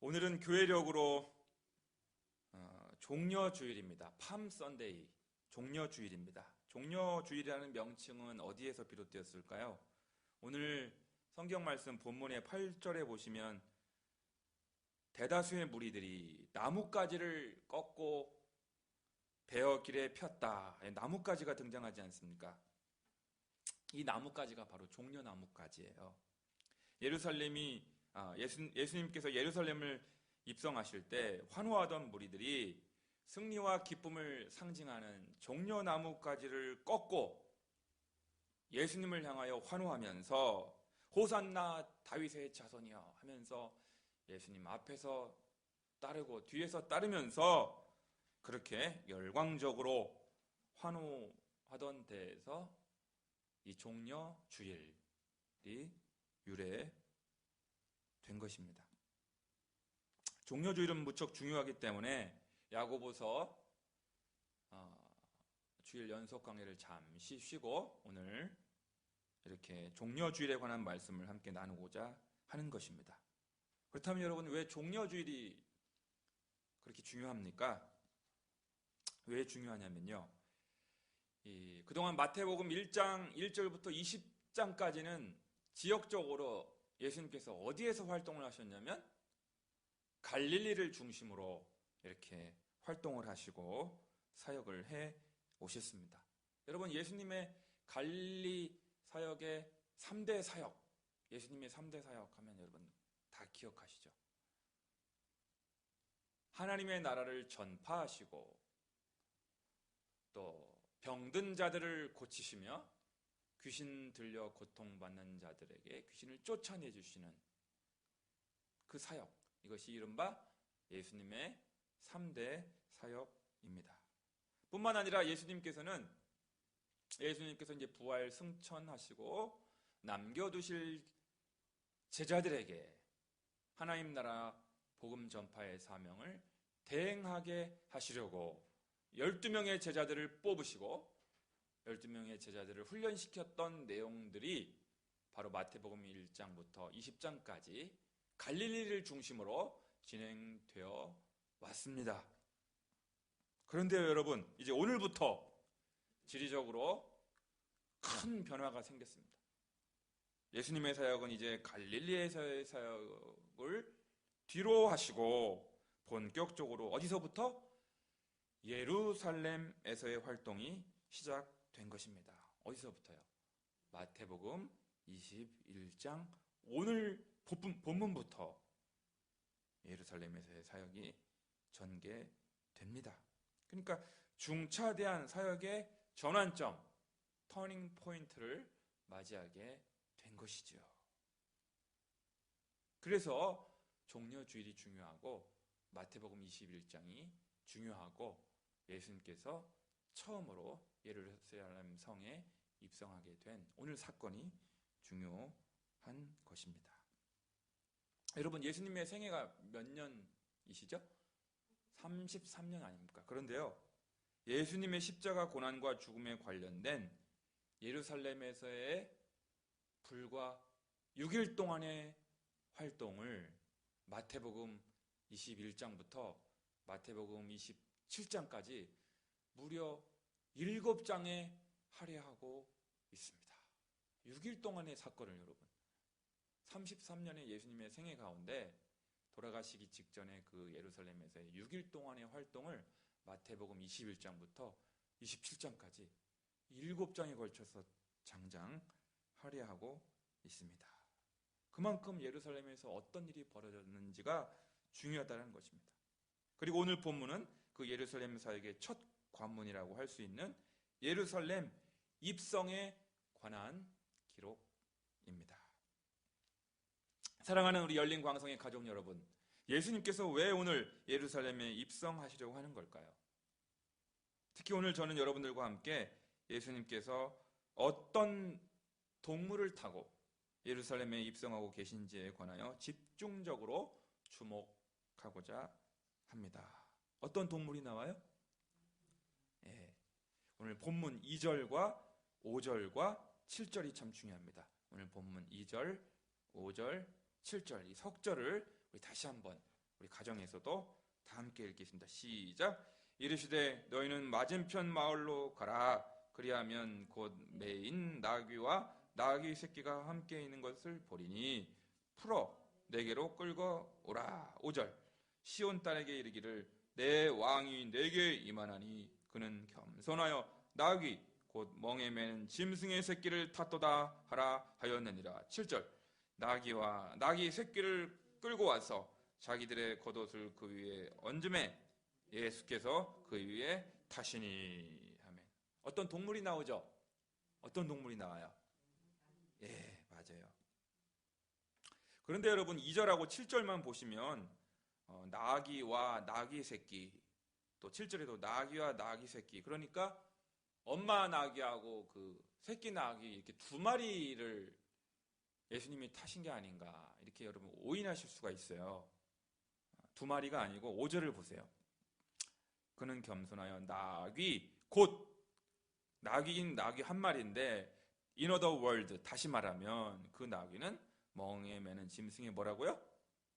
오늘은 교회력으로 종려주일입니다. 팜 선데이, 종려주일입니다. 종려주일이라는 명칭은 어디에서 비롯되었을까요? 오늘 성경 말씀 본문의 8절에 보시면 대다수의 무리들이 나뭇가지를 꺾고 베어 길에 폈다. 나뭇가지가 등장하지 않습니까? 이 나뭇가지가 바로 종려나뭇가지예요. 예수님께서 예루살렘을 입성하실 때 환호하던 무리들이 승리와 기쁨을 상징하는 종려나뭇가지를 꺾고 예수님을 향하여 환호하면서 호산나 다윗의 자손이여 하면서 예수님 앞에서 따르고 뒤에서 따르면서 그렇게 열광적으로 환호하던 데에서 이 종려주일이 유래된 것입니다. 종려주일은 무척 중요하기 때문에 야고보서 주일 연속 강의를 잠시 쉬고 오늘 이렇게 종려주일에 관한 말씀을 함께 나누고자 하는 것입니다. 그렇다면 여러분, 왜 종려주일이 그렇게 중요합니까? 왜 중요하냐면요, 그동안 마태복음 1장 1절부터 20장까지는 지역적으로 예수님께서 어디에서 활동을 하셨냐면 갈릴리를 중심으로 이렇게 활동을 하시고 사역을 해 오셨습니다. 여러분, 예수님의 갈릴리 사역의 3대 사역, 예수님의 3대 사역 하면 여러분 다 기억하시죠? 하나님의 나라를 전파하시고 또 병든 자들을 고치시며 귀신 들려 고통받는 자들에게 귀신을 쫓아내주시는 그 사역, 이것이 이른바 예수님의 3대 사역입니다. 뿐만 아니라 예수님께서 이제 부활 승천하시고 남겨두실 제자들에게 하나님 나라 복음 전파의 사명을 대행하게 하시려고 12명의 제자들을 뽑으시고 12명의 제자들을 훈련시켰던 내용들이 바로 마태복음 1장부터 20장까지 갈릴리를 중심으로 진행되어 왔습니다. 그런데요, 여러분, 이제 오늘부터 지리적으로 큰 변화가 생겼습니다. 예수님의 사역은 이제 갈릴리에서의 사역을 뒤로 하시고 본격적으로 어디서부터? 예루살렘에서의 활동이 시작된 것입니다. 어디서부터요? 마태복음 21장 오늘 본문부터 예루살렘에서의 사역이 전개됩니다. 그러니까 중차대한 사역의 전환점, 터닝 포인트를 맞이하게 된 것이죠. 그래서 종려주일이 중요하고 마태복음 21장이 중요하고 예수님께서 처음으로 예루살렘 성에 입성하게 된 오늘 사건이 중요한 것입니다. 여러분, 예수님의 생애가 몇 년이시죠? 33년 아닙니까? 그런데요, 예수님의 십자가 고난과 죽음에 관련된 예루살렘에서의 불과 6일 동안의 활동을 마태복음 21장부터 마태복음 27장까지 무려 7장에 할애하고 있습니다. 6일 동안의 사건을 여러분, 33년의 예수님의 생애 가운데 돌아가시기 직전에 그 예루살렘에서의 6일 동안의 활동을 마태복음 21장부터 27장까지 7장에 걸쳐서 장장 할애하고 있습니다. 그만큼 예루살렘에서 어떤 일이 벌어졌는지가 중요하다는 것입니다. 그리고 오늘 본문은 그 예루살렘 사역의 첫 관문이라고 할 수 있는 예루살렘 입성에 관한 기록입니다. 사랑하는 우리 열린 광성의 가족 여러분, 예수님께서 왜 오늘 예루살렘에 입성하시려고 하는 걸까요? 특히 오늘 저는 여러분들과 함께 예수님께서 어떤 동물을 타고 예루살렘에 입성하고 계신지에 관하여 집중적으로 주목하고자 합니다. 어떤 동물이 나와요? 오늘 본문 2절과 5절과 7절이 참 중요합니다. 오늘 본문 2절, 5절, 7절 이 석절을 우리 다시 한번 우리 가정에서도 다 함께 읽겠습니다. 시작. 이르시되 너희는 맞은편 마을로 가라. 그리하면 곧 매인 나귀와 나귀 새끼가 함께 있는 것을 보리니 풀어 내게로 끌고 오라. 5절. 시온 딸에게 이르기를 내 왕이 내게 임하나니 그는 겸손하여 나귀 곧 멍에 매는 짐승의 새끼를 탔도다 하라 하였느니라. 7절. 나귀와 나귀 새끼를 끌고 와서 자기들의 겉옷을 그 위에 얹음에 예수께서 그 위에 타시니. 아멘. 어떤 동물이 나오죠? 어떤 동물이 나와요? 예, 맞아요. 그런데 여러분 2절하고 7절만 보시면 나귀와 나귀 새끼, 또 7절에도 나귀와 나귀 새끼, 그러니까 엄마 나귀하고 그 새끼 나귀 이렇게 두 마리를 예수님이 타신 게 아닌가, 이렇게 여러분 오인하실 수가 있어요. 두 마리가 아니고 5절을 보세요. 그는 겸손하여 나귀 곧 나귀인 나귀 한 마리인데 in other words, 다시 말하면 그 나귀는 멍에 매는 짐승의 뭐라고요?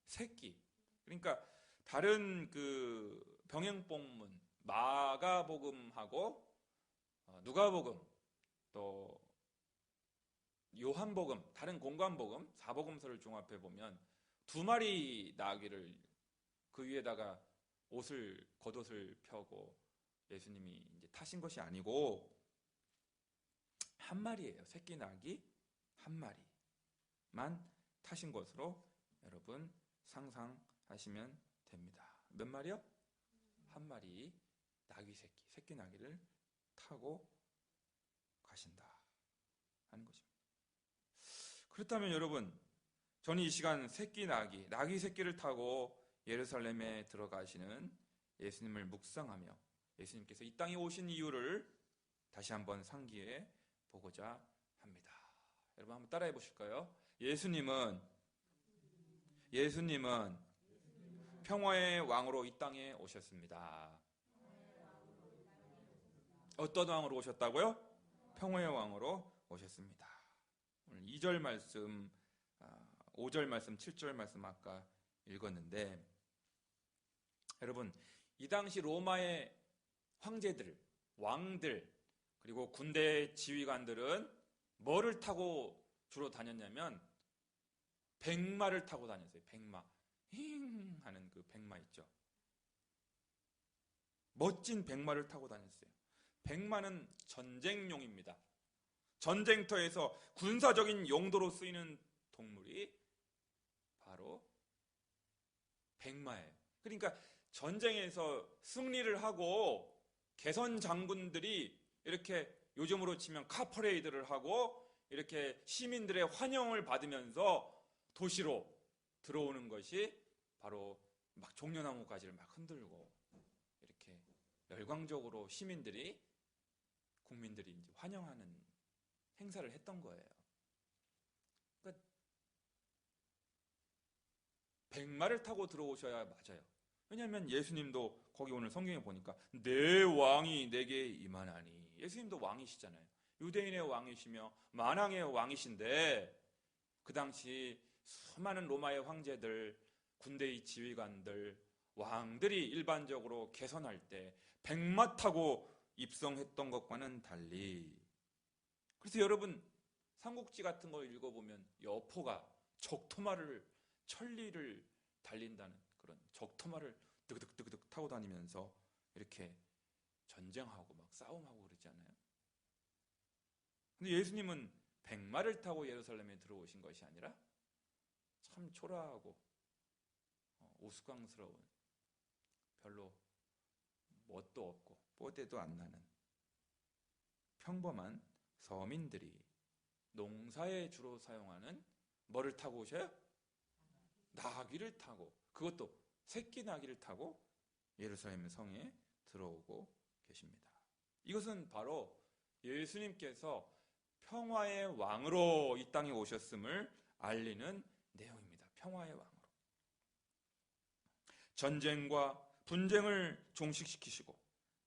새끼. 그러니까 다른 그 병행본문 마가복음하고 누가복음 또 요한복음, 다른 공관복음, 사복음서를 종합해 보면 두 마리 나귀를 그 위에다가 겉옷을 펴고 예수님이 이제 타신 것이 아니고 한 마리예요. 새끼 나귀 한 마리만 타신 것으로 여러분 상상하시면 됩니다. 몇 마리요? 한 마리 나귀 새끼 나귀를 타고 가신다 하는 것입니다. 그렇다면 여러분, 저는 이 시간 새끼 나귀 새끼를 타고 예루살렘에 들어가시는 예수님을 묵상하며 예수님께서 이 땅에 오신 이유를 다시 한번 상기해 보고자 합니다. 여러분 한번 따라해 보실까요? 예수님은 평화의 왕으로 이 땅에 오셨습니다. 어떤 왕으로 오셨다고요? 평화의 왕으로 오셨습니다. 오늘 2절 말씀, 5절 말씀, 7절 말씀 아까 읽었는데, 여러분 이 당시 로마의 황제들, 왕들, 그리고 군대 지휘관들은 뭐를 타고 주로 다녔냐면 백마를 타고 다녔어요. 백마, 힝 하는 그 백마 있죠. 멋진 백마를 타고 다녔어요. 백마는 전쟁용입니다. 전쟁터에서 군사적인 용도로 쓰이는 동물이 바로 백마예요. 그러니까 전쟁에서 승리를 하고 개선 장군들이 이렇게 요즘으로 치면 카퍼레이드를 하고 이렇게 시민들의 환영을 받으면서 도시로 들어오는 것이 바로 막 종려나무 가지를 막 흔들고 이렇게 열광적으로 국민들이 이제 환영하는 행사를 했던 거예요. 그러니까 백마를 타고 들어오셔야 맞아요. 왜냐하면 예수님도 거기 오늘 성경에 보니까 내 왕이 내게 임하나니, 예수님도 왕이시잖아요. 유대인의 왕이시며 만왕의 왕이신데 그 당시 수많은 로마의 황제들, 군대의 지휘관들, 왕들이 일반적으로 개선할 때 백마 타고 입성했던 것과는 달리, 그래서 여러분 삼국지 같은 거 읽어보면 여포가 천리를 달린다는 그런 적토마를 뜨그득 타고 다니면서 이렇게 전쟁하고 막 싸움하고 그러지 않아요? 근데 예수님은 백마를 타고 예루살렘에 들어오신 것이 아니라 참 초라하고 우스꽝스러운, 별로 멋도 없고 뽀대도 안 나는 평범한 서민들이 농사에 주로 사용하는 뭐를 타고 오셔요? 나귀를 타고, 그것도 새끼 나귀를 타고 예루살렘 성에 들어오고 계십니다. 이것은 바로 예수님께서 평화의 왕으로 이 땅에 오셨음을 알리는 내용입니다. 평화의 왕으로. 전쟁과 분쟁을 종식시키시고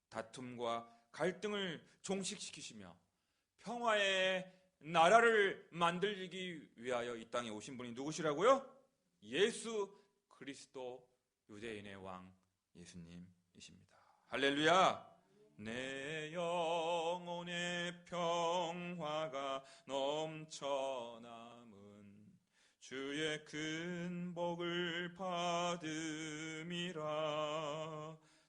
다툼과 갈등을 종식시키시며 평화의 나라를 만들기 위하여 이 땅에 오신 분이 누구시라고요? 예수 그리스도 유대인의 왕 예수님이십니다. 할렐루야! 내 영혼의 평화가 넘쳐남은 주의 큰 복을 받음이라.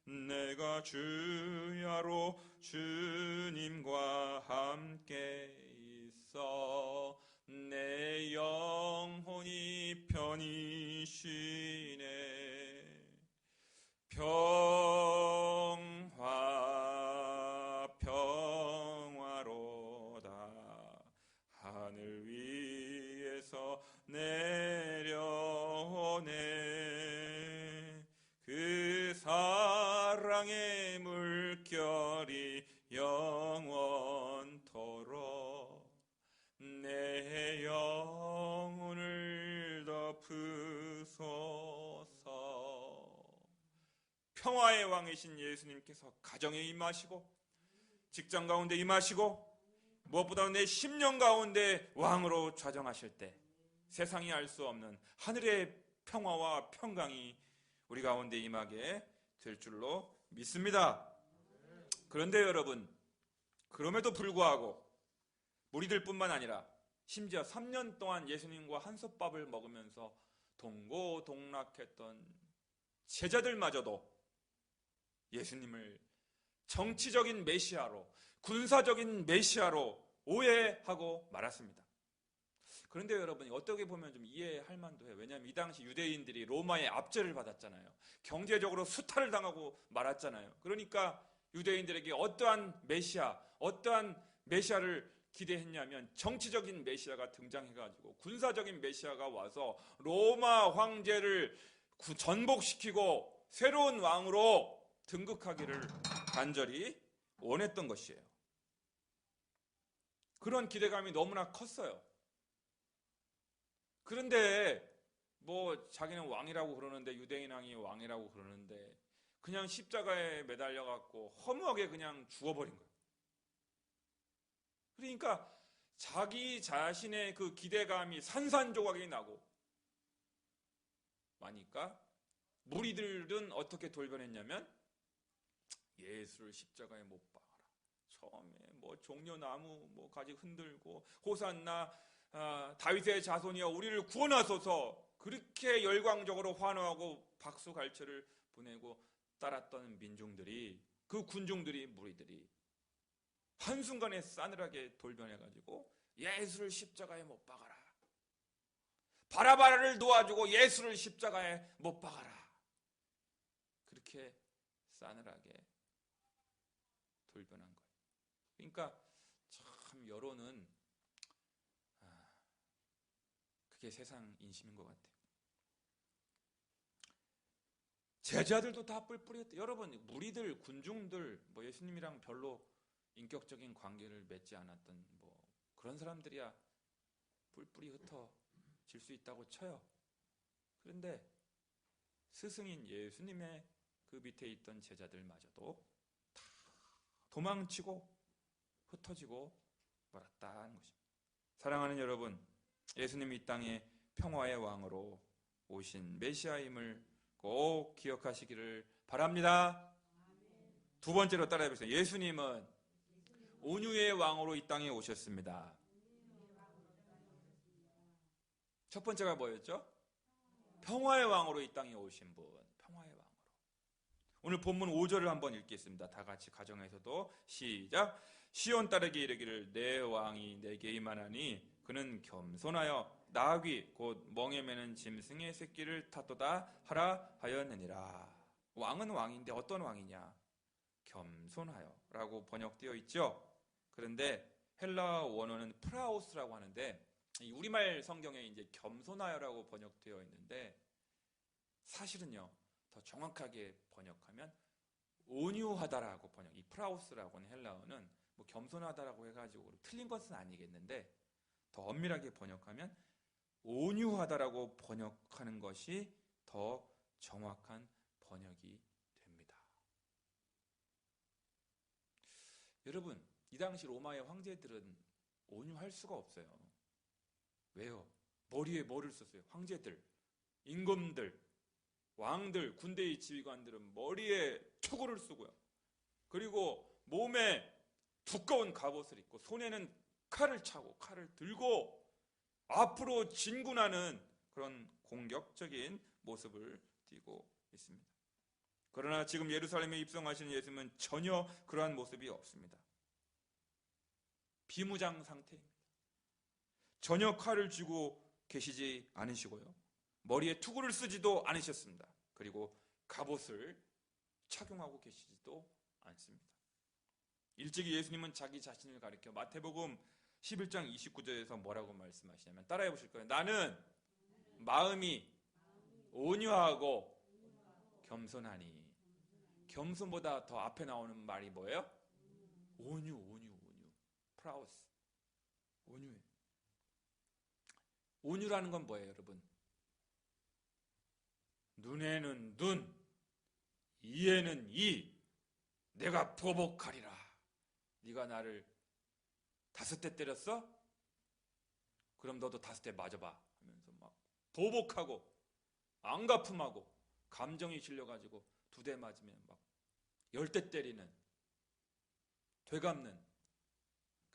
내가 주야로 주님과 함께 있어 내 영혼이 편히 쉬네. 평화 평화로다. 하늘 위에서 내려오네. 그 사랑의 물결이 영원토록 내 영혼을 덮으소서. 평화의 왕이신 예수님께서 가정에 임하시고 직장 가운데 임하시고 무엇보다 내 심령 가운데 왕으로 좌정하실 때 세상이 알 수 없는 하늘의 평화와 평강이 우리 가운데 임하게 될 줄로 믿습니다. 그런데 여러분, 그럼에도 불구하고 무리들뿐만 아니라 심지어 3년 동안 예수님과 한솥밥을 먹으면서 동고동락했던 제자들마저도 예수님을 정치적인 메시아로, 군사적인 메시아로 오해하고 말았습니다. 그런데 여러분, 어떻게 보면 좀 이해할 만도 해요. 왜냐하면 이 당시 유대인들이 로마의 압제를 받았잖아요. 경제적으로 수탈을 당하고 말았잖아요. 그러니까 유대인들에게 어떠한 메시아를 기대했냐면 정치적인 메시아가 등장해가지고 군사적인 메시아가 와서 로마 황제를 전복시키고 새로운 왕으로 등극하기를 간절히 원했던 것이에요. 그런 기대감이 너무나 컸어요. 그런데 뭐 자기는 왕이라고 그러는데, 유대인 왕이 왕이라고 그러는데 그냥 십자가에 매달려갖고 허무하게 그냥 죽어버린 거예요. 그러니까 자기 자신의 그 기대감이 산산조각이 나고 마니까 무리들은 어떻게 돌변했냐면 예수를 십자가에 못 박아라. 처음에 뭐 종려나무 뭐 가지 흔들고 호산나 다윗의 자손이여 우리를 구원하소서, 그렇게 열광적으로 환호하고 박수갈채를 보내고 따랐던 민중들이, 그 군중들이, 무리들이 한순간에 싸늘하게 돌변해가지고 예수를 십자가에 못 박아라, 바라바라를 놓아주고 예수를 십자가에 못 박아라, 그렇게 싸늘하게 돌변한 거예요. 그러니까 참 여론은 그게 세상 인심인 것 같아요. 제자들도 다 뿔뿔이했대. 여러분, 무리들, 군중들, 뭐 예수님이랑 별로 인격적인 관계를 맺지 않았던 뭐 그런 사람들이야 뿔뿔이 흩어질 수 있다고 쳐요. 그런데 스승인 예수님의 그 밑에 있던 제자들마저도 다 도망치고 흩어지고 말았다는 것입니다. 사랑하는 여러분, 예수님이 이 땅에 평화의 왕으로 오신 메시아임을 꼭 기억하시기를 바랍니다. 두 번째로 따라해보세요. 예수님은 온유의 왕으로 이 땅에 오셨습니다. 첫 번째가 뭐였죠? 평화의 왕으로 이 땅에 오신 분. 평화의 왕으로. 오늘 본문 5절을 한번 읽겠습니다. 다 같이 가정에서도 시작. 시온 딸에게 이르기를 내 왕이 내게 임하나니 그는 겸손하여 나귀 곧 멍에 매는 짐승의 새끼를 탔도다 하라 하였느니라. 왕은 왕인데 어떤 왕이냐? 겸손하여 라고 번역되어 있죠. 그런데 헬라 원어는 프라우스라고 하는데 우리말 성경에 이제 겸손하여라고 번역되어 있는데 사실은요 더 정확하게 번역하면 온유하다라고 번역. 이 프라우스라고 하는 헬라어는 뭐 겸손하다라고 해가지고 틀린 것은 아니겠는데 더 엄밀하게 번역하면 온유하다라고 번역하는 것이 더 정확한 번역이 됩니다. 여러분, 이 당시 로마의 황제들은 온유할 수가 없어요. 왜요? 머리에 뭐를 썼어요? 황제들, 임금들, 왕들, 군대의 지휘관들은 머리에 투구를 쓰고요. 그리고 몸에 두꺼운 갑옷을 입고 손에는 칼을 차고 칼을 들고 앞으로 진군하는 그런 공격적인 모습을 띠고 있습니다. 그러나 지금 예루살렘에 입성하시는 예수님은 전혀 그러한 모습이 없습니다. 비무장 상태입니다. 전혀 칼을 쥐고 계시지 않으시고요. 머리에 투구를 쓰지도 않으셨습니다. 그리고 갑옷을 착용하고 계시지도 않습니다. 일찍이 예수님은 자기 자신을 가리켜 마태복음 11장 29절에서 뭐라고 말씀하시냐면 따라해 보실 거예요. 나는 마음이 온유하고 겸손하니. 겸손보다 더 앞에 나오는 말이 뭐예요? 온유. 프라우스. 온유해. 온유라는 건 뭐예요, 여러분? 눈에는 눈, 이에는 이, 내가 보복하리라. 네가 나를 5대 때렸어? 그럼 너도 5대 맞아봐 하면서 막 보복하고 앙가품하고 감정이 실려가지고 2대 맞으면 막 10대 때리는, 되갚는,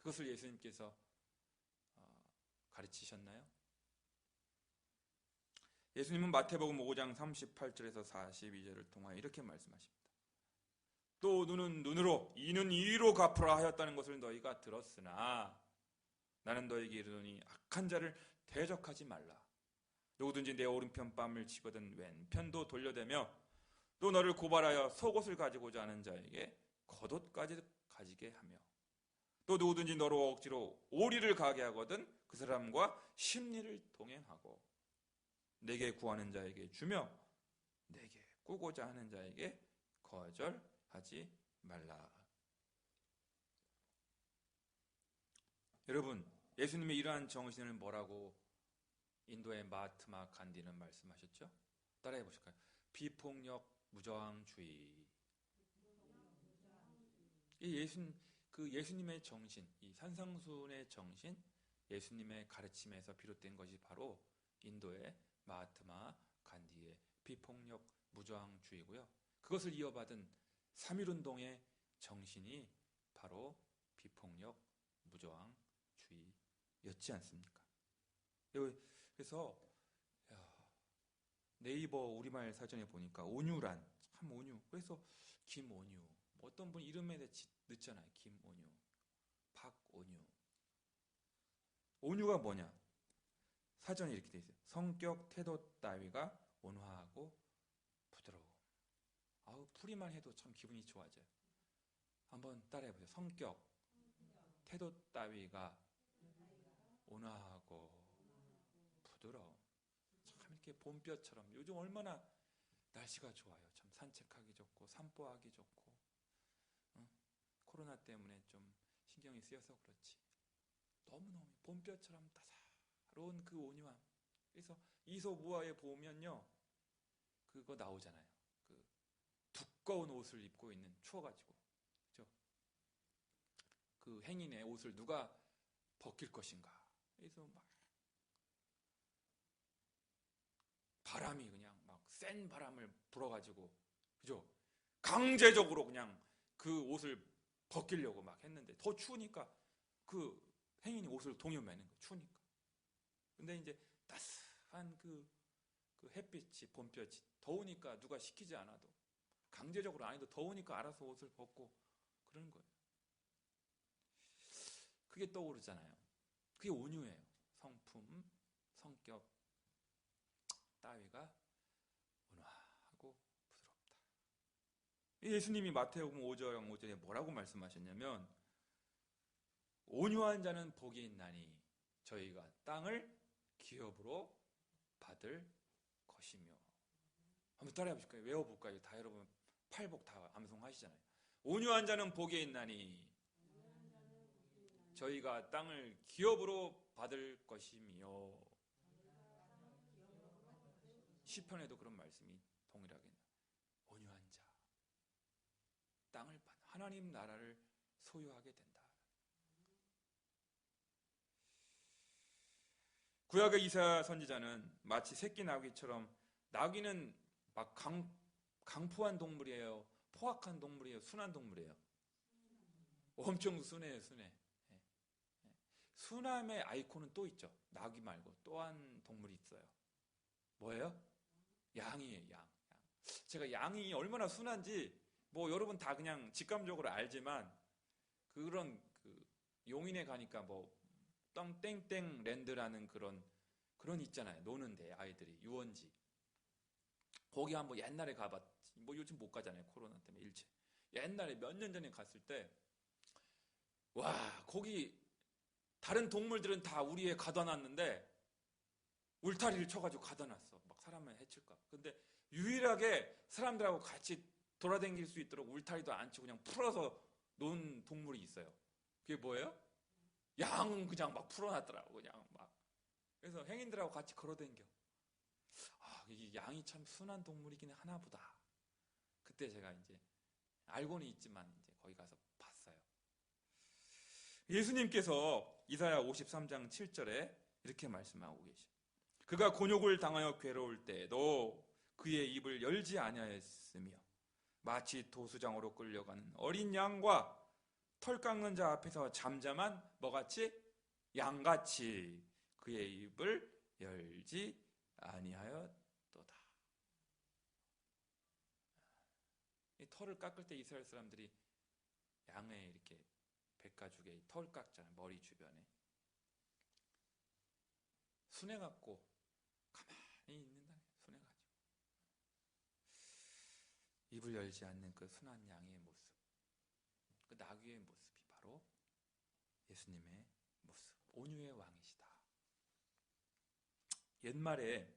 그것을 예수님께서 가르치셨나요? 예수님은 마태복음 5장 38절에서 42절을 통하여 이렇게 말씀하십니다. 또 눈은 눈으로 이는 이로 갚으라 하였다는 것을 너희가 들었으나 나는 너희에게 이르노니 악한 자를 대적하지 말라. 누구든지 내 오른편 뺨을 치거든 왼편도 돌려대며 또 너를 고발하여 속옷을 가지고자 하는 자에게 겉옷까지 가지게 하며 또 누구든지 너로 억지로 오리를 가게 하거든 그 사람과 심리를 동행하고 내게 구하는 자에게 주며 내게 꾸고자 하는 자에게 거절하지 말라. 여러분, 예수님의 이러한 정신을 뭐라고 인도의 마하트마 간디는 말씀하셨죠? 따라해 보실까요? 비폭력 무저항주의. 이 예수님의 정신, 이 산상수훈의 정신, 예수님의 가르침에서 비롯된 것이 바로 인도의 마하트마 간디의 비폭력 무저항주의고요. 그것을 이어받은 3.1운동의 정신이 바로 비폭력 무저항주의였지 않습니까? 그래서 네이버 우리말 사전에 보니까 온유란, 참 온유. 그래서 김온유, 어떤 분 이름에 넣잖아요. 김온유, 박온유. 온유가 뭐냐? 사전에 이렇게 돼 있어요. 성격, 태도 따위가 온화하고 부드러움. 풀이만 해도 참 기분이 좋아져요. 한번 따라해보세요. 성격, 태도 따위가 온화하고 부드러움. 참 이렇게 봄볕처럼 요즘 얼마나 날씨가 좋아요. 참 산책하기 좋고 산보하기 좋고 코로나 때문에 좀 신경이 쓰여서 그렇지. 너무너무 봄볕처럼 따사로운 그 온유함. 그래서 이솝우화에 보면요, 그거 나오잖아요. 그 두꺼운 옷을 입고 있는, 추워가지고, 그죠? 그 행인의 옷을 누가 벗길 것인가. 그래서 막 바람이 그냥 막 센 바람을 불어가지고, 그죠? 강제적으로 그냥 그 옷을 벗기려고 막 했는데 더 추우니까 그 행인이 옷을 동여매는 거예요. 추우니까. 근데 이제 따스한 그 햇빛이, 봄볕이, 더우니까 누가 시키지 않아도, 강제적으로 안 해도 더우니까 알아서 옷을 벗고 그러는 거예요. 그게 떠오르잖아요. 그게 온유예요. 성품, 성격 따위가 온화하고 부드럽다. 예수님이 마태복음 5장 5절에 뭐라고 말씀하셨냐면 온유한 자는 복이 있나니 저희가 땅을 기업으로 받을 것이며. 한번 따라해 보실까요? 외워볼까요? 다 여러분 팔복 다 암송하시잖아요. 온유한 자는 복이 있나니 저희가 땅을 기업으로 받을 것이며. 시편에도 그런 말씀이 동일하게 온유한 자, 땅을 하나님 나라를 소유하게 된다. 구약의 이사야 선지자는 마치 새끼 나귀처럼, 나귀는 막 강포한 동물이에요? 포악한 동물이에요? 순한 동물이에요? 엄청 순해요, 순해. 예. 순함의 아이콘은 또 있죠. 나귀 말고 또 한 동물이 있어요. 뭐예요? 양이에요, 양. 제가 양이 얼마나 순한지 뭐 여러분 다 그냥 직감적으로 알지만 그런 용인에 가니까 뭐 땡땡 랜드라는 그런 있잖아요. 노는데 아이들이 유원지. 거기 한번 옛날에 가봤지. 뭐 요즘 못 가잖아요. 코로나 때문에 일체. 옛날에 몇 년 전에 갔을 때 와, 거기 다른 동물들은 다 우리에 가둬 놨는데 울타리를 쳐가지고 가둬 놨어. 막 사람을 해칠까. 근데 유일하게 사람들하고 같이 돌아다닐 수 있도록 울타리도 안 치고 그냥 풀어서 놓은 동물이 있어요. 그게 뭐예요? 양은 그냥 막 풀어놨더라고. 그냥 막. 그래서 행인들하고 같이 걸어다녀. 아, 이 양이 참 순한 동물이긴 하나 보다. 그때 제가 이제 알고는 있지만 이제 거기 가서 봤어요. 예수님께서 이사야 53장 7절에 이렇게 말씀하고 계시죠. 그가 곤욕을 당하여 괴로울 때에도 그의 입을 열지 아니하였으며 마치 도수장으로 끌려가는 어린 양과 털 깎는 자 앞에서 잠잠한 뭐같이? 양같이 그의 입을 열지 아니하였도다. 이 털을 깎을 때 이스라엘 사람들이 양의 이렇게 백가죽에 털 깎잖아요. 머리 주변에. 순해갖고 가만히 있는다. 순해가지고. 입을 열지 않는 그 순한 양의 모습. 그 나귀의 모습이 바로 예수님의 모습. 온유의 왕이시다. 옛말에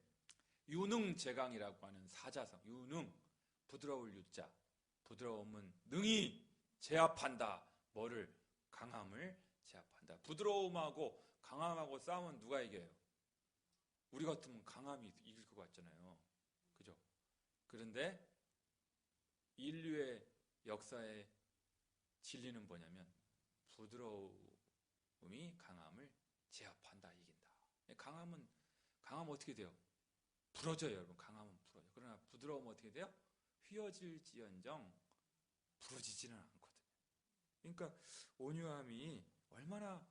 유능제강이라고 하는 사자성. 유능, 부드러울 유자. 부드러움은 능히 제압한다. 뭐를? 강함을 제압한다. 부드러움하고 강함하고 싸우면 누가 이겨요? 우리 같으면 강함이 이길 것 같잖아요. 그죠? 그런데 인류의 역사의 진리는 뭐냐면 부드러움이 강함을 제압한다, 이긴다. 강함은 어떻게 돼요? 부러져요, 여러분. 강함은 부러져요. 그러나 부드러움은 어떻게 돼요? 휘어질지언정 부러지지는 않거든요. 그러니까 온유함이 얼마나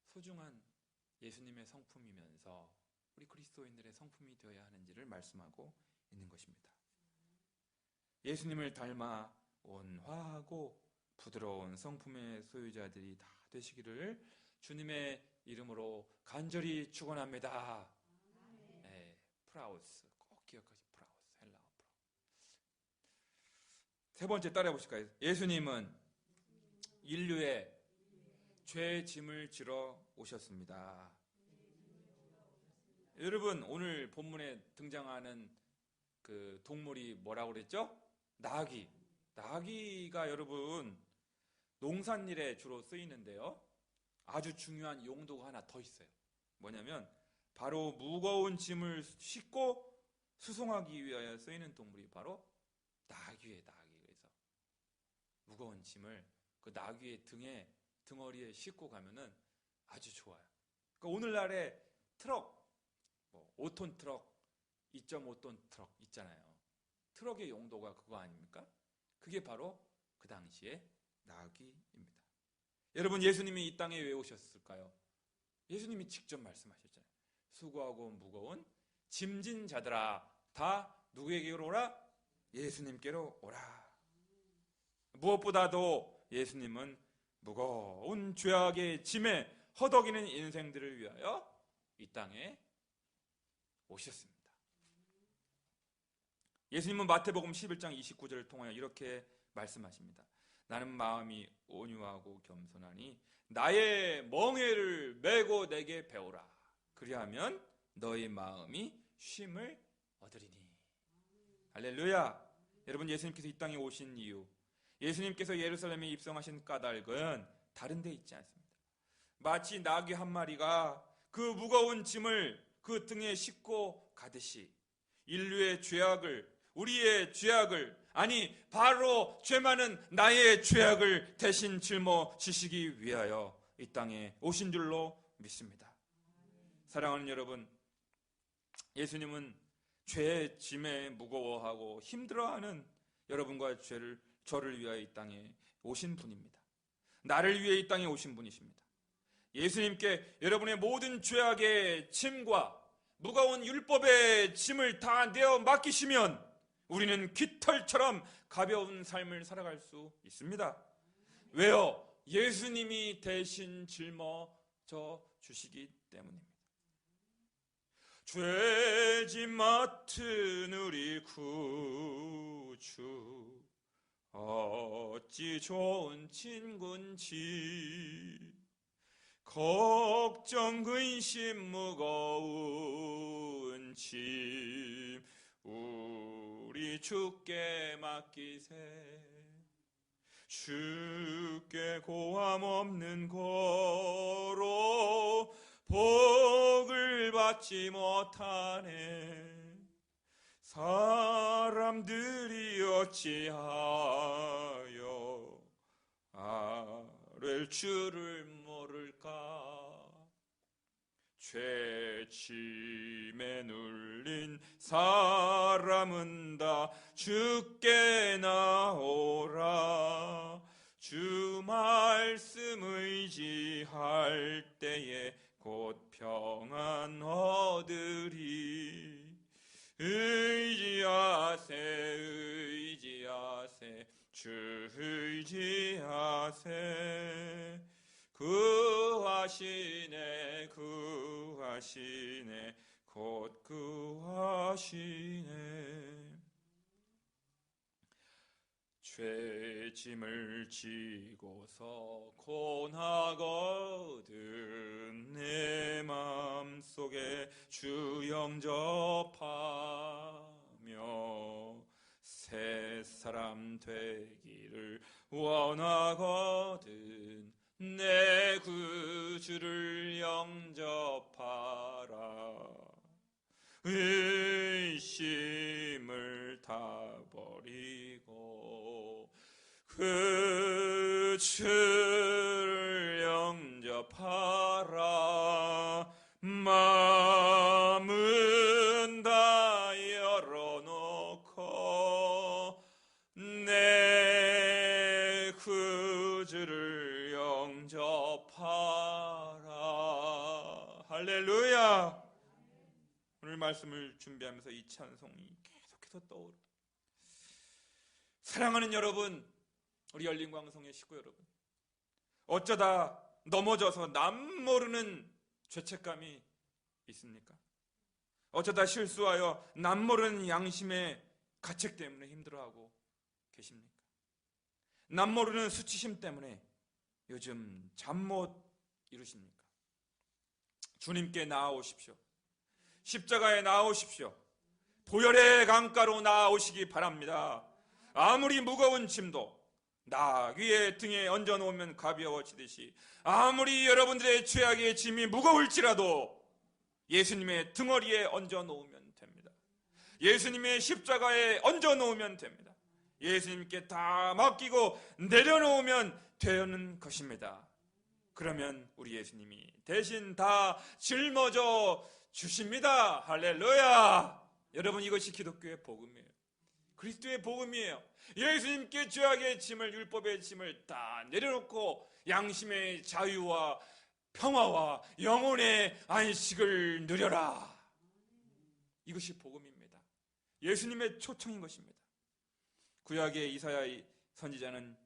소중한 예수님의 성품이면서 우리 그리스도인들의 성품이 되어야 하는지를 말씀하고 있는 것입니다. 예수님을 닮아 온화하고 부드러운 성품의 소유자들이 다 되시기를 주님의 이름으로 간절히 축원합니다. 네, 프라우스 꼭 기억하시. 프라우스, 헬라어 프라우스. 세 번째 따라해 보실까요? 예수님은 인류의 죄의 짐을 지러 오셨습니다. 여러분, 오늘 본문에 등장하는 그 동물이 뭐라고 그랬죠? 나귀. 나귀가 여러분 농산일에 주로 쓰이는데요. 아주 중요한 용도가 하나 더 있어요. 뭐냐면 바로 무거운 짐을 싣고 수송하기 위하여 쓰이는 동물이 바로 나귀예요. 나귀. 그래서 무거운 짐을 그 나귀의 등어리에 싣고 가면은 아주 좋아요. 그러니까 오늘날의 트럭, 뭐 5톤 트럭, 2.5톤 트럭 있잖아요. 트럭의 용도가 그거 아닙니까? 그게 바로 그 당시의 나귀입니다. 여러분, 예수님이 이 땅에 왜 오셨을까요? 예수님이 직접 말씀하셨잖아요. 수고하고 무거운 짐진 자들아, 다 누구에게로 오라? 예수님께로 오라. 무엇보다도 예수님은 무거운 죄악의 짐에 허덕이는 인생들을 위하여 이 땅에 오셨습니다. 예수님은 마태복음 11장 29절을 통하여 이렇게 말씀하십니다. 나는 마음이 온유하고 겸손하니 나의 멍에를 메고 내게 배우라. 그리하면 너희 마음이 쉼을 얻으리니. 할렐루야. 여러분, 예수님께서 이 땅에 오신 이유, 예수님께서 예루살렘에 입성하신 까닭은 다른 데 있지 않습니다. 마치 나귀 한 마리가 그 무거운 짐을 그 등에 싣고 가듯이 인류의 죄악을, 우리의 죄악을, 아니 바로 죄 많은 나의 죄악을 대신 짊어지시기 위하여 이 땅에 오신 줄로 믿습니다. 사랑하는 여러분, 예수님은 죄의 짐에 무거워하고 힘들어하는 여러분과 저를 위하여 이 땅에 오신 분입니다. 나를 위해 이 땅에 오신 분이십니다. 예수님께 여러분의 모든 죄악의 짐과 무거운 율법의 짐을 다 내어 맡기시면 우리는 깃털처럼 가벼운 삶을 살아갈 수 있습니다. 왜요? 예수님이 대신 짊어져 주시기 때문입니다. 죄짐 맡은 우리 구주 어찌 좋은 친군지 걱정 근심 무거운 짐 우리 주께 맡기세. 주께 고함 없는 거로 복을 받지 못하네. 사람들이 어찌하여 아랠 줄을 모를까. 죄짐에 눌린 사람은 다 주께 나오라. 주 말씀 의지할 때에 곧 평안 얻으리. 의지하세 의지하세 주 의지하세. 구하시네 구하시네 곧 구하시네. 죄짐을 지고서 고나거든 내 맘속에 주 영접하며 새 사람 되기를 원하거든 내 구주를 영접하라. 의심을 다 버리고 그 주를 영접하라. 마음은 다 열어놓고 내 구주를 영접하라. 할렐루야. 오늘 말씀을 준비하면서 이 찬송이 계속해서 떠오릅니다. 사랑하는 여러분, 우리 열린광성의 식구 여러분, 어쩌다 넘어져서 남 모르는 죄책감이 있습니까? 어쩌다 실수하여 남 모르는 양심의 가책 때문에 힘들어하고 계십니까? 남 모르는 수치심 때문에 요즘 잠 못 이루십니까? 주님께 나아오십시오. 십자가에 나아오십시오. 보혈의 강가로 나아오시기 바랍니다. 아무리 무거운 짐도 나귀의 등에 얹어놓으면 가벼워지듯이 아무리 여러분들의 죄악의 짐이 무거울지라도 예수님의 등허리에 얹어놓으면 됩니다. 예수님의 십자가에 얹어놓으면 됩니다. 예수님께 다 맡기고 내려놓으면 되는 것입니다. 그러면 우리 예수님이 대신 다 짊어져 주십니다. 할렐루야. 여러분, 이것이 기독교의 복음이에요. 그리스도의 복음이에요. 예수님께 죄악의 짐을, 율법의 짐을 다 내려놓고 양심의 자유와 평화와 영혼의 안식을 누려라. 이것이 복음입니다. 예수님의 초청인 것입니다. 구약의 이사야 선지자는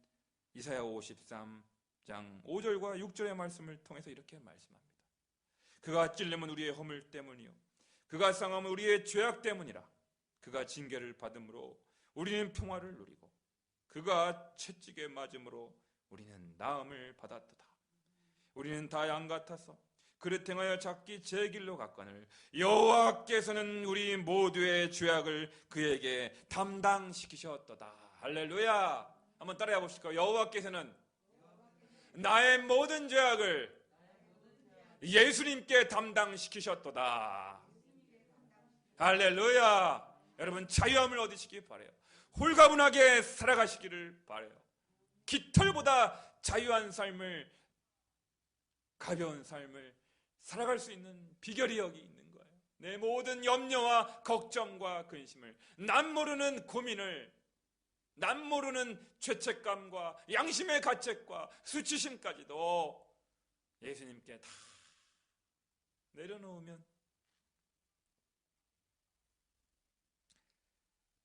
이사야 53장 5절과 6절의 말씀을 통해서 이렇게 말씀합니다. 그가 찔림은 우리의 허물 때문이요 그가 상함은 우리의 죄악 때문이라. 그가 징계를 받음으로 우리는 평화를 누리고 그가 채찍에 맞음으로 우리는 나음을 받았도다. 우리는 다 양 같아서 그릇 행하여 잡기 제 길로 갔거늘 여호와께서는 우리 모두의 죄악을 그에게 담당시키셨도다. 할렐루야. 한번 따라해 보실까요? 여호와께서는 나의 모든 죄악을 예수님께 담당시키셨도다. 할렐루야. 여러분, 자유함을 얻으시기 바라요. 홀가분하게 살아가시기를 바라요. 깃털보다 자유한 삶을, 가벼운 삶을 살아갈 수 있는 비결이 여기 있는 거예요. 내 모든 염려와 걱정과 근심을, 남 모르는 고민을, 남 모르는 죄책감과 양심의 가책과 수치심까지도 예수님께 다 내려놓으면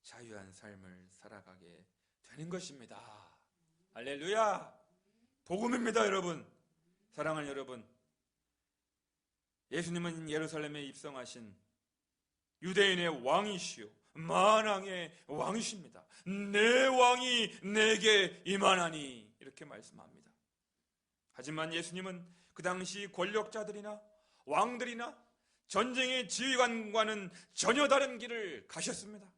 자유한 삶을 살아가게 되는 것입니다. 할렐루야! 복음입니다, 여러분. 사랑하는 여러분, 예수님은 예루살렘에 입성하신 유대인의 왕이시요 만왕의 왕이십니다. 내 왕이 내게 임하나니, 이렇게 말씀합니다. 하지만 예수님은 그 당시 권력자들이나 왕들이나 전쟁의 지휘관과는 전혀 다른 길을 가셨습니다.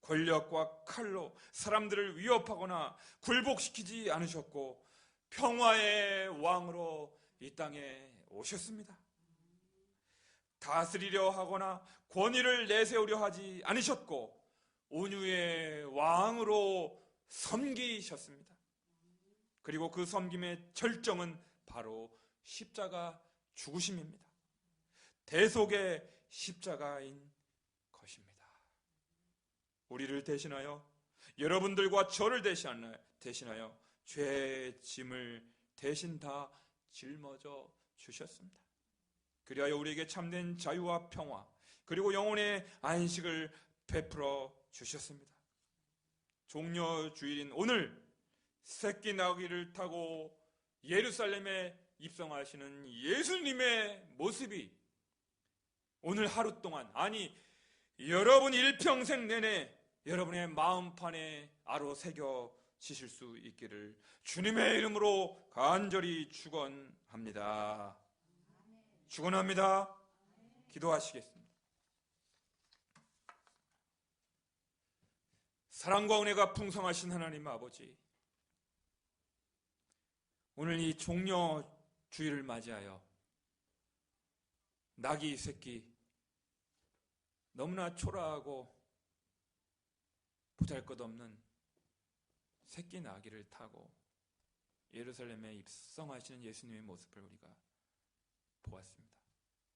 권력과 칼로 사람들을 위협하거나 굴복시키지 않으셨고 평화의 왕으로 이 땅에 오셨습니다. 다스리려 하거나 권위를 내세우려 하지 않으셨고 온유의 왕으로 섬기셨습니다. 그리고 그 섬김의 절정은 바로 십자가 죽으심입니다. 대속의 십자가인 것입니다. 우리를 대신하여, 여러분들과 저를 대신하여 죄의 짐을 대신 다 짊어져 주셨습니다. 그리하여 우리에게 참된 자유와 평화, 그리고 영혼의 안식을 베풀어 주셨습니다. 종려 주일인 오늘 새끼 나귀를 타고 예루살렘에 입성하시는 예수님의 모습이 오늘 하루 동안, 아니 여러분 일평생 내내 여러분의 마음판에 아로 새겨지실 수 있기를 주님의 이름으로 간절히 축원합니다. 축원합니다. 기도하시겠습니다. 사랑과 은혜가 풍성하신 하나님 아버지, 오늘 이 종려 주일을 맞이하여 나귀 새끼, 너무나 초라하고 보잘것없는 새끼 나귀를 타고 예루살렘에 입성하시는 예수님의 모습을 우리가 보았습니다.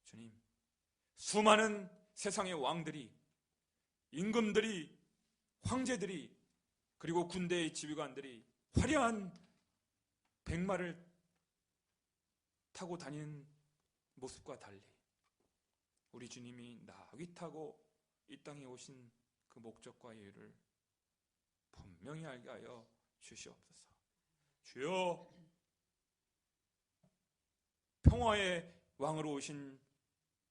주님, 수많은 세상의 왕들이, 임금들이, 황제들이, 그리고 군대의 지휘관들이 화려한 백마를 타고 다니는 모습과 달리 우리 주님이 나귀 타고 이 땅에 오신 그 목적과 이유를 분명히 알게 하여 주시옵소서. 주여, 평화의 왕으로 오신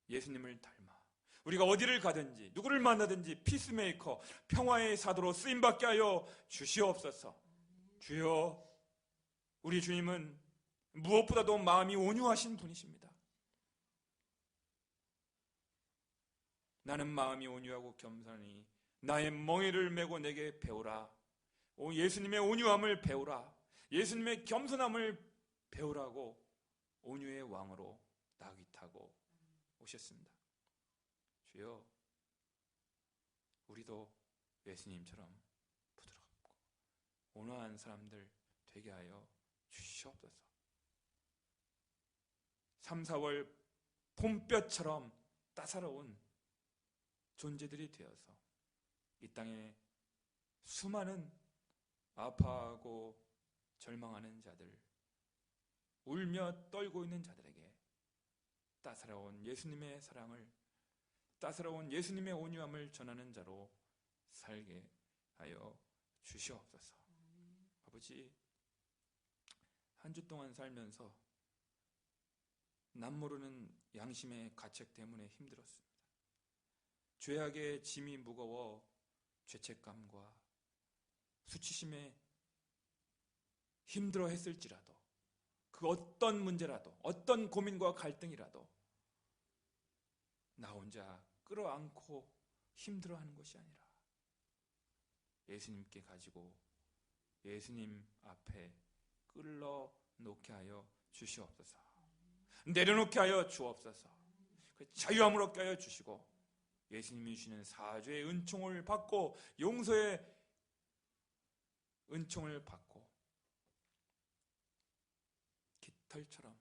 예수님을 닮아 우리가 어디를 가든지 누구를 만나든지 피스메이커, 평화의 사도로 쓰임받게 하여 주시옵소서. 주여, 우리 주님은 무엇보다도 마음이 온유하신 분이십니다. 나는 마음이 온유하고 겸손하니 나의 멍에를 메고 내게 배우라. 예수님의 온유함을 배우라. 예수님의 겸손함을 배우라고 온유의 왕으로 나귀 타고 오셨습니다. 주여, 우리도 예수님처럼 부드럽고 온화한 사람들 되게 하여 주시옵소서. 3, 4월 봄볕처럼 따사로운 존재들이 되어서 이 땅에 수많은 아파하고 절망하는 자들, 울며 떨고 있는 자들에게 따사로운 예수님의 사랑을, 따사로운 예수님의 온유함을 전하는 자로 살게 하여 주시옵소서. 아버지, 한 주 동안 살면서 남 모르는 양심의 가책 때문에 힘들었습니다. 죄악의 짐이 무거워 죄책감과 수치심에 힘들어 했을지라도, 그 어떤 문제라도, 어떤 고민과 갈등이라도 나 혼자 끌어안고 힘들어하는 것이 아니라 예수님께 가지고 예수님 앞에 끌어놓게 하여 주시옵소서. 내려놓게 하여 주옵소서. 자유함을 얻게 하여 주시고 예수님이 주시는 사죄의 은총을 받고 용서의 은총을 받고 깃털처럼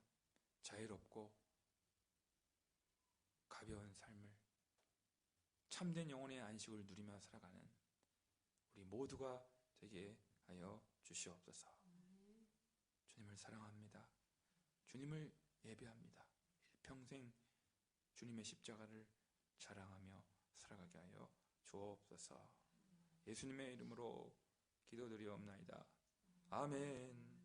자유롭고 참된 영혼의 안식을 누리며 살아가는 우리 모두가 되게 하여 주시옵소서. 주님을 사랑합니다. 주님을 예배합니다. 평생 주님의 십자가를 자랑하며 살아가게 하여 주옵소서. 예수님의 이름으로 기도드리옵나이다. 아멘.